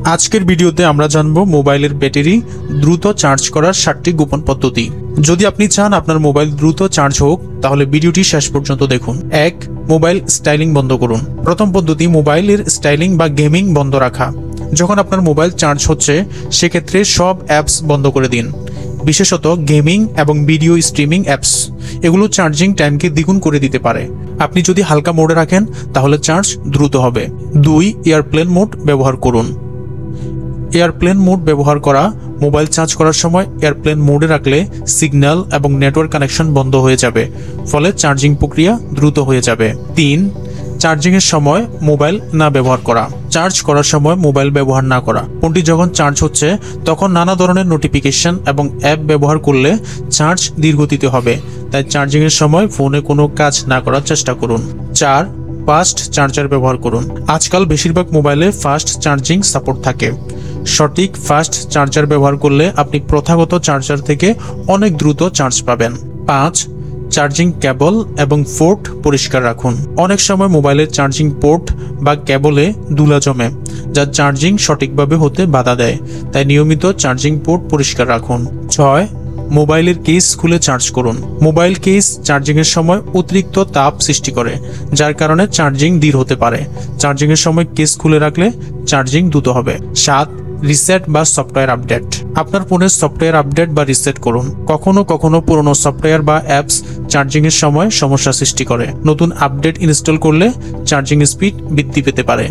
আজকের ভিডিওতে আমরা জানব মোবাইলের ব্যাটারি দ্রুত চার্জ করার 7টি গোপন পদ্ধতি। যদি আপনি চান আপনার মোবাইল দ্রুত চার্জ হোক তাহলে ভিডিওটি শেষ পর্যন্ত দেখুন। 1. মোবাইল স্টাইলিং বন্ধ করুন। প্রথম পদ্ধতি, মোবাইলের স্টাইলিং বা গেমিং বন্ধ রাখা। যখন আপনার মোবাইল চার্জ হচ্ছে সেক্ষেত্রে সব অ্যাপস বন্ধ করে দিন, বিশেষত গেমিং এবং ভিডিও স্ট্রিমিং অ্যাপস। এগুলো চার্জিং টাইমকে দ্বিগুণ করে দিতে পারে। আপনি যদি হালকা মোডে রাখেন তাহলে চার্জ দ্রুত হবে। 2. এয়ারপ্লেন মোড ব্যবহার করুন। এয়ারপ্লেন মোড ব্যবহার করা। মোবাইল চার্জ করার সময় এয়ারপ্লেন মোডে রাখলে সিগন্যাল এবং নেটওয়ার্ক কানেকশন বন্ধ হয়ে যাবে, ফলে চার্জিং প্রক্রিয়া দ্রুত হয়ে যাবে। 3. চার্জিংয়ের সময় মোবাইল না ব্যবহার করা। চার্জ করার সময় মোবাইল ব্যবহার না করা। ফোনটি যখন চার্জ হচ্ছে তখন নানা ধরনের নোটিফিকেশন এবং অ্যাপ ব্যবহার করলে চার্জ ধীরগতিতে হবে, তাই চার্জিংয়ের সময় ফোনে কোনো কাজ না করার চেষ্টা করুন। 4. ফাস্ট চার্জার ব্যবহার করুন। আজকাল বেশিরভাগ মোবাইলে ফাস্ট চার্জিং সাপোর্ট থাকে। সঠিক ফাস্ট চার্জার ব্যবহার করলে আপনি প্রথাগত চার্জার থেকে অনেক দ্রুত চার্জ পাবেন। 5. চার্জিং কেবল এবং পোর্ট পরিষ্কার রাখুন। অনেক সময় মোবাইলের চার্জিং পোর্ট বা কেবলে ধুলা জমে, যা চার্জিং সঠিকভাবে হতে বাধা দেয়, তাই নিয়মিত চার্জিং পোর্ট পরিষ্কার রাখুন। 6. মোবাইলের কেস খুলে চার্জ করুন। মোবাইল কেস চার্জিংয়ের সময় অতিরিক্ত তাপ সৃষ্টি করে, যার কারণে চার্জিং ধীর হতে পারে। চার্জিংয়ের সময় কেস খুলে রাখলে চার্জিং দ্রুত হবে। 7. রিসেট বা সফটওয়্যার আপডেট। আপনার ফোনের সফটওয়্যার আপডেট বা রিসেট করুন। কখনো কখনো পুরনো সফটওয়্যার বা অ্যাপস চার্জিংয়ের সময় সমস্যা সৃষ্টি করে। নতুন আপডেট ইনস্টল করলে চার্জিং স্পিড বৃদ্ধি পেতে পারে।